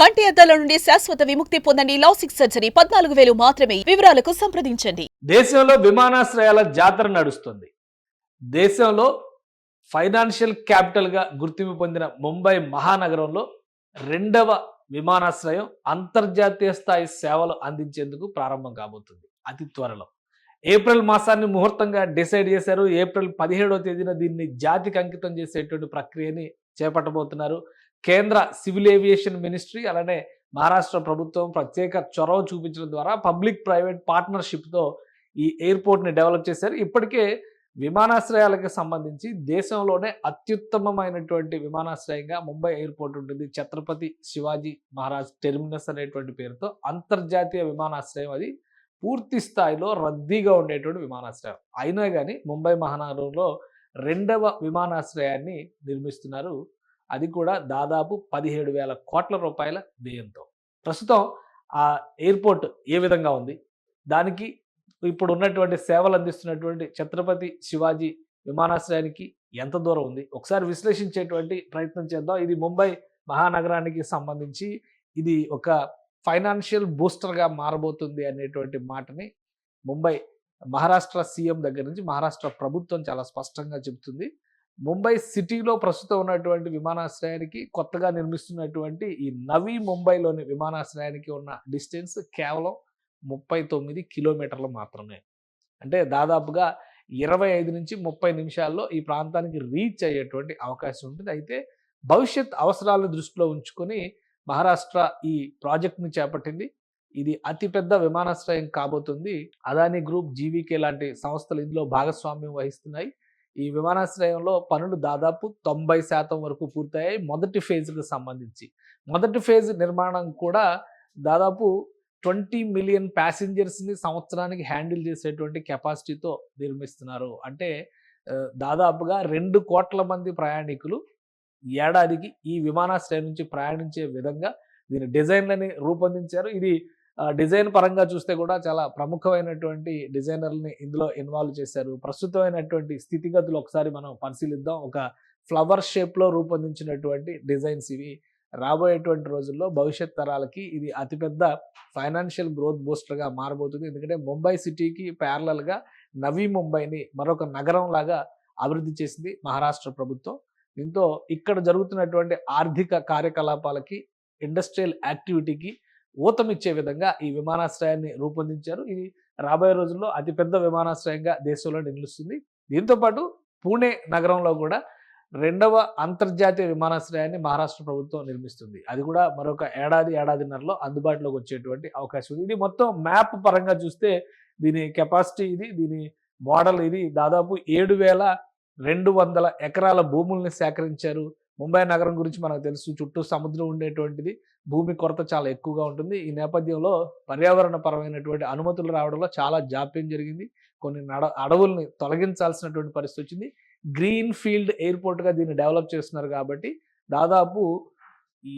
కంటి అద్దాల నుండి శాశ్వత విముక్తి పొందండి. లాసిక్ సర్జరీ 14,000 మాత్రమే. వివరాలకు సంప్రదించండి. దేశంలో విమానాశ్రయాల జాతర నడుస్తుంది. దేశంలో ఫైనాన్షియల్ క్యాపిటల్గా గుర్తింపు పొందిన ముంబై మహానగరంలో రెండవ విమానాశ్రయం అంతర్జాతీయ స్థాయి సేవలు అందించేందుకు ప్రారంభం కాబోతుంది అతి త్వరలో. ఏప్రిల్ మాసాన్ని ముహూర్తంగా డిసైడ్ చేశారు. ఏప్రిల్ 17వ తేదీన దీన్ని జాతికి అంకితం చేసేటువంటి ప్రక్రియని చేపట్టబోతున్నారు. కేంద్ర సివిల్ ఏవియేషన్ మినిస్ట్రీ అలానే మహారాష్ట్ర ప్రభుత్వం ప్రత్యేక చొరవ చూపించడం ద్వారా పబ్లిక్ ప్రైవేట్ పార్ట్నర్షిప్తో ఈ ఎయిర్పోర్ట్ని డెవలప్ చేశారు. ఇప్పటికే విమానాశ్రయాలకు సంబంధించి దేశంలోనే అత్యుత్తమమైనటువంటి విమానాశ్రయంగా ముంబై ఎయిర్పోర్ట్ ఉంటుంది. ఛత్రపతి శివాజీ మహారాజ్ టెర్మినస్ అనేటువంటి పేరుతో అంతర్జాతీయ విమానాశ్రయం. అది పూర్తి స్థాయిలో రద్దీగా ఉండేటువంటి విమానాశ్రయం. అయినా కానీ ముంబై మహానగరంలో రెండవ విమానాశ్రయాన్ని నిర్మిస్తున్నారు. అది కూడా దాదాపు 17,000 కోట్ల రూపాయల వ్యయంతో. ప్రస్తుతం ఆ ఎయిర్పోర్ట్ ఏ విధంగా ఉంది, దానికి ఇప్పుడు ఉన్నటువంటి సేవలు అందిస్తున్నటువంటి ఛత్రపతి శివాజీ విమానాశ్రయానికి ఎంత దూరం ఉంది, ఒకసారి విశ్లేషించేటువంటి ప్రయత్నం చేద్దాం. ఇది ముంబై మహానగరానికి సంబంధించి ఇది ఒక ఫైనాన్షియల్ బూస్టర్గా మారబోతుంది అనేటువంటి మాటని ముంబై మహారాష్ట్ర సీఎం దగ్గర నుంచి మహారాష్ట్ర ప్రభుత్వం చాలా స్పష్టంగా చెబుతుంది. ముంబై సిటీలో ప్రస్తుతం ఉన్నటువంటి విమానాశ్రయానికి కొత్తగా నిర్మిస్తున్నటువంటి ఈ నవీ ముంబైలోని విమానాశ్రయానికి ఉన్న డిస్టెన్స్ కేవలం 39 కిలోమీటర్లు మాత్రమే. అంటే దాదాపుగా 25 నుంచి 30 నిమిషాల్లో ఈ ప్రాంతానికి రీచ్ అయ్యేటువంటి అవకాశం ఉంటుంది. అయితే భవిష్యత్ అవసరాలను దృష్టిలో ఉంచుకొని మహారాష్ట్ర ఈ ప్రాజెక్ట్ని చేపట్టింది. ఇది అతిపెద్ద విమానాశ్రయం కాబోతుంది. అదానీ గ్రూప్, జీవీకే లాంటి సంస్థలు ఇందులో భాగస్వామ్యం వహిస్తున్నాయి. ఈ విమానాశ్రయంలో పనులు దాదాపు 90% వరకు పూర్తయ్యాయి. మొదటి ఫేజ్కి సంబంధించి మొదటి ఫేజ్ నిర్మాణం కూడా దాదాపు 20 మిలియన్ ప్యాసింజర్స్ని సంవత్సరానికి హ్యాండిల్ చేసేటువంటి కెపాసిటీతో నిర్మిస్తున్నారు. అంటే దాదాపుగా 2 కోట్ల మంది ప్రయాణికులు ఏడాదికి ఈ విమానాశ్రయం నుంచి ప్రయాణించే విధంగా దీని డిజైన్లని రూపొందించారు. ఇది డిజైన్ పరంగా చూస్తే కూడా చాలా ప్రముఖమైనటువంటి డిజైనర్ని ఇందులో ఇన్వాల్వ్ చేశారు. ప్రస్తుతమైనటువంటి స్థితిగతులు ఒకసారి మనం పరిశీలిద్దాం. ఒక ఫ్లవర్ షేప్లో రూపొందించినటువంటి డిజైన్స్ ఇవి. రాబోయేటువంటి రోజుల్లో భవిష్యత్ తరాలకి ఇది అతిపెద్ద ఫైనాన్షియల్ గ్రోత్ బూస్టర్గా మారబోతుంది. ఎందుకంటే ముంబై సిటీకి ప్యారలల్గా నవీ ముంబైని మరొక నగరం లాగా అభివృద్ధి చేసింది మహారాష్ట్ర ప్రభుత్వం. దీంతో ఇక్కడ జరుగుతున్నటువంటి ఆర్థిక కార్యకలాపాలకి, ఇండస్ట్రియల్ యాక్టివిటీకి ఊతమిచ్చే విధంగా ఈ విమానాశ్రయాన్ని రూపొందించారు. ఇది రాబోయే రోజుల్లో అతిపెద్ద విమానాశ్రయంగా దేశంలో నిలుస్తుంది. దీంతోపాటు పూణే నగరంలో కూడా రెండవ అంతర్జాతీయ విమానాశ్రయాన్ని మహారాష్ట్ర ప్రభుత్వం నిర్మిస్తుంది. అది కూడా మరొక ఏడాదిన్నరలో అందుబాటులోకి వచ్చేటువంటి అవకాశం ఉంది. ఇది మొత్తం మ్యాప్ పరంగా చూస్తే దీని కెపాసిటీ ఇది, దీని మోడల్ ఇది. దాదాపు 7,200 ఎకరాల భూముల్ని సేకరించారు. ముంబై నగరం గురించి మనకు తెలుసు, చుట్టూ సముద్రం ఉండేటువంటిది, భూమి కొరత చాలా ఎక్కువగా ఉంటుంది. ఈ నేపథ్యంలో పర్యావరణ పరమైనటువంటి అనుమతులు రావడంలో చాలా జాప్యం జరిగింది. కొన్ని అడవుల్ని తొలగించాల్సినటువంటి పరిస్థితి వచ్చింది. గ్రీన్ ఫీల్డ్ ఎయిర్పోర్ట్గా దీన్ని డెవలప్ చేస్తున్నారు కాబట్టి దాదాపు ఈ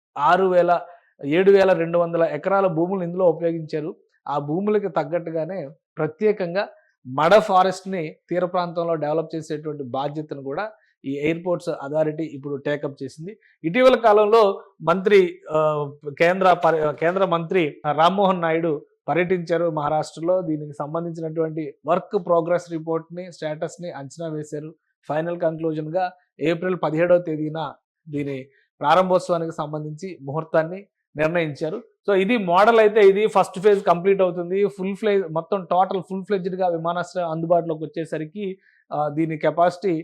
7,200 ఎకరాల భూములు ఇందులో ఉపయోగించారు. ఆ భూములకి తగ్గట్టుగానే ప్రత్యేకంగా మడ ఫారెస్ట్ని తీర ప్రాంతంలో డెవలప్ చేసేటువంటి బాధ్యతను కూడా ఈ ఎయిర్పోర్ట్స్ అథారిటీ ఇప్పుడు టేకప్ చేసింది. ఇటీవల కాలంలో కేంద్ర మంత్రి రామ్మోహన్ నాయుడు పర్యటించారు మహారాష్ట్రలో. దీనికి సంబంధించినటువంటి వర్క్ ప్రోగ్రెస్ రిపోర్ట్ని, స్టేటస్ని అంచనా వేశారు. ఫైనల్ కంక్లూజన్గా ఏప్రిల్ 17వ తేదీన దీని ప్రారంభోత్సవానికి సంబంధించి ముహూర్తాన్ని నిర్ణయించారు. సో ఇది మోడల్. అయితే ఇది ఫస్ట్ ఫేజ్ కంప్లీట్ అవుతుంది. మొత్తం టోటల్ ఫుల్ ఫ్లెడ్జ్డ్గా విమానాశ్రయం అందుబాటులోకి వచ్చేసరికి దీని కెపాసిటీ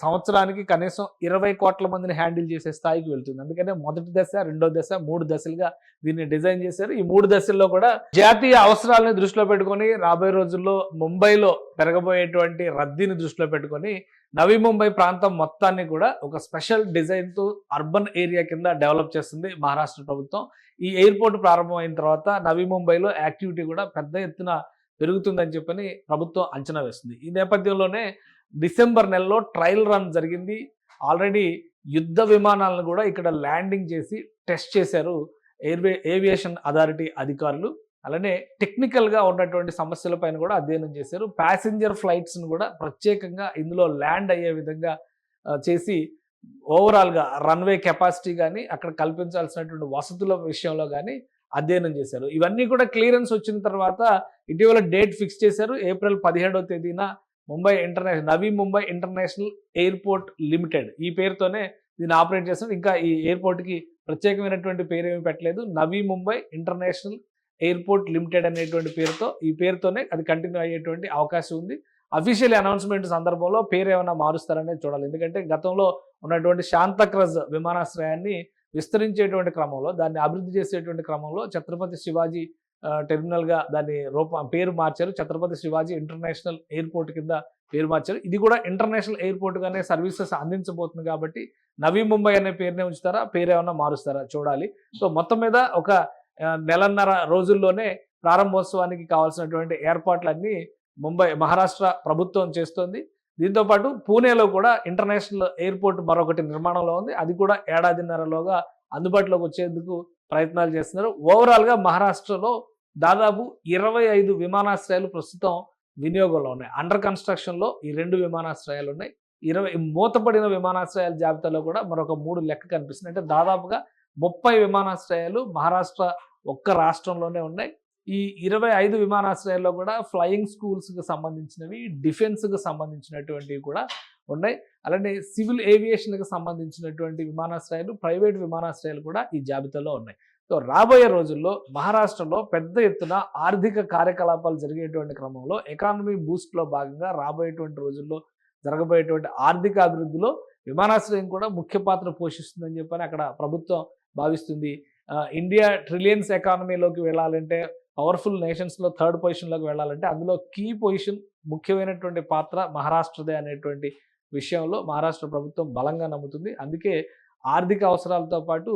సంవత్సరానికి కనీసం 20 కోట్ల మందిని హ్యాండిల్ చేసే స్థాయికి వెళ్తుంది. అందుకనే మొదటి దశ, రెండో దశ, 3 దశలుగా దీన్ని డిజైన్ చేశారు. ఈ 3 దశల్లో కూడా జాతీయ అవసరాలను దృష్టిలో పెట్టుకొని, రాబోయే రోజుల్లో ముంబైలో పెరగబోయేటువంటి రద్దీని దృష్టిలో పెట్టుకొని నవీ ముంబై ప్రాంతం మొత్తాన్ని కూడా ఒక స్పెషల్ డిజైన్తో అర్బన్ ఏరియా కింద డెవలప్ చేస్తుంది మహారాష్ట్ర ప్రభుత్వం. ఈ ఎయిర్పోర్ట్ ప్రారంభమైన తర్వాత నవీ ముంబైలో యాక్టివిటీ కూడా పెద్ద ఎత్తున పెరుగుతుందని చెప్పని ప్రభుత్వం అంచనా వేస్తుంది. ఈ నేపథ్యంలోనే డిసెంబర్ నెలలో ట్రయల్ రన్ జరిగింది. ఆల్రెడీ యుద్ధ విమానాలను కూడా ఇక్కడ ల్యాండింగ్ చేసి టెస్ట్ చేశారు ఏవియేషన్ అథారిటీ అధికారులు. అలానే టెక్నికల్గా ఉన్నటువంటి సమస్యలపైన కూడా అధ్యయనం చేశారు. ప్యాసింజర్ ఫ్లైట్స్ను కూడా ప్రత్యేకంగా ఇందులో ల్యాండ్ అయ్యే విధంగా చేసి ఓవరాల్గా రన్వే కెపాసిటీ కానీ అక్కడ కల్పించాల్సినటువంటి వసతుల విషయంలో కానీ అధ్యయనం చేశారు. ఇవన్నీ కూడా క్లియరెన్స్ వచ్చిన తర్వాత ఇటీవల డేట్ ఫిక్స్ చేశారు. ఏప్రిల్ 17వ తేదీన నవీ ముంబై ఇంటర్నేషనల్ ఎయిర్పోర్ట్ లిమిటెడ్ ఈ పేరుతోనే దీన్ని ఆపరేట్ చేస్తారు. ఇంకా ఈ ఎయిర్పోర్ట్కి ప్రత్యేకమైనటువంటి పేరు ఏమీ పెట్టలేదు. నవీ ముంబై ఇంటర్నేషనల్ ఎయిర్పోర్ట్ లిమిటెడ్ అనేటువంటి ఈ పేరుతోనే అది కంటిన్యూ అయ్యేటువంటి అవకాశం ఉంది. అఫీషియల్ అనౌన్స్మెంట్ సందర్భంలో పేరు ఏమైనా మారుస్తారనేది చూడాలి. ఎందుకంటే గతంలో ఉన్నటువంటి శాంతక్రజ్ విమానాశ్రయాన్ని విస్తరించేటువంటి క్రమంలో, దాన్ని అభివృద్ధి చేసేటువంటి క్రమంలో ఛత్రపతి శివాజీ టెర్మినల్గా దాన్ని పేరు మార్చారు. ఛత్రపతి శివాజీ ఇంటర్నేషనల్ ఎయిర్పోర్ట్ కింద పేరు మార్చారు. ఇది కూడా ఇంటర్నేషనల్ ఎయిర్పోర్ట్గానే సర్వీసెస్ అందించబోతుంది కాబట్టి నవీ ముంబై అనే పేరునే ఉంచుతారా, పేరు ఏమైనా మారుస్తారా చూడాలి. సో మొత్తం మీద ఒక నెలన్నర రోజుల్లోనే ప్రారంభోత్సవానికి కావాల్సినటువంటి ఏర్పాట్లన్నీ మహారాష్ట్ర ప్రభుత్వం చేస్తోంది. దీంతోపాటు పూణేలో కూడా ఇంటర్నేషనల్ ఎయిర్పోర్ట్ మరొకటి నిర్మాణంలో ఉంది. అది కూడా ఏడాదిన్నరలోగా అందుబాటులోకి వచ్చేందుకు ప్రయత్నాలు చేస్తున్నారు. ఓవరాల్గా మహారాష్ట్రలో దాదాపు 25 విమానాశ్రయాలు ప్రస్తుతం వినియోగంలో ఉన్నాయి. అండర్ కన్స్ట్రక్షన్లో ఈ 2 విమానాశ్రయాలు ఉన్నాయి. 20 మూతపడిన విమానాశ్రయాల జాబితాలో కూడా మరొక 3 లెక్క కనిపిస్తుంది. అంటే దాదాపుగా 30 విమానాశ్రయాలు మహారాష్ట్ర ఒక్క రాష్ట్రంలోనే ఉన్నాయి. ఈ 25 విమానాశ్రయాల్లో కూడా ఫ్లయింగ్ స్కూల్స్కి సంబంధించినవి, డిఫెన్స్కి సంబంధించినటువంటివి కూడా ఉన్నాయి. అలానే సివిల్ ఏవియేషన్కి సంబంధించినటువంటి విమానాశ్రయాలు, ప్రైవేట్ విమానాశ్రయాలు కూడా ఈ జాబితాలో ఉన్నాయి. సో రాబోయే రోజుల్లో మహారాష్ట్రలో పెద్ద ఎత్తున ఆర్థిక కార్యకలాపాలు జరిగేటువంటి క్రమంలో ఎకానమీ బూస్ట్లో భాగంగా రాబోయేటువంటి రోజుల్లో జరగబోయేటువంటి ఆర్థిక అభివృద్ధిలో విమానాశ్రయం కూడా ముఖ్య పాత్ర పోషిస్తుందని చెప్పని అక్కడ ప్రభుత్వం భావిస్తుంది. ఇండియా ట్రిలియన్స్ ఎకానమీలోకి వెళ్ళాలంటే, పవర్ఫుల్ నేషన్స్లో 3rd పొజిషన్లోకి వెళ్ళాలంటే అందులో కీ పొజిషన్, ముఖ్యమైనటువంటి పాత్ర మహారాష్ట్రదే అనేటువంటి విషయంలో మహారాష్ట్ర ప్రభుత్వం బలంగా నమ్ముతుంది. అందుకే ఆర్థిక అవసరాలతో పాటు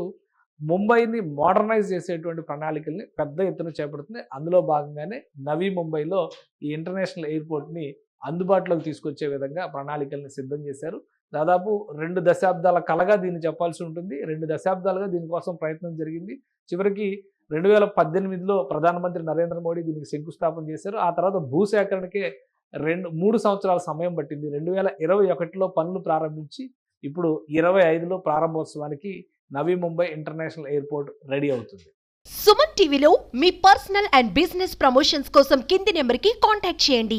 ముంబైని మోడర్నైజ్ చేసేటువంటి ప్రణాళికల్ని పెద్ద ఎత్తున చేపడుతుంది. అందులో భాగంగానే నవీ ముంబైలో ఈ ఇంటర్నేషనల్ ఎయిర్పోర్ట్ని అందుబాటులోకి తీసుకొచ్చే విధంగా ప్రణాళికల్ని సిద్ధం చేశారు. దాదాపు 2 దశాబ్దాల కలగా దీన్ని చెప్పాల్సి ఉంటుంది. 2 దశాబ్దాలుగా దీనికోసం ప్రయత్నం జరిగింది. చివరికి 2018లో ప్రధానమంత్రి నరేంద్ర మోడీ దీనికి శంకుస్థాపన చేశారు. ఆ తర్వాత భూసేకరణకే 3 సంవత్సరాల సమయం పట్టింది. 2021లో పనులు ప్రారంభించి ఇప్పుడు 25లో ప్రారంభోత్సవానికి నవీ ముంబై ఇంటర్నేషనల్ ఎయిర్పోర్ట్ రెడీ అవుతుంది. సుమన్ టీవీలో మీ పర్సనల్ అండ్ బిజినెస్ ప్రమోషన్స్ కోసం కింది నెంబర్కి కాంటాక్ట్ చేయండి.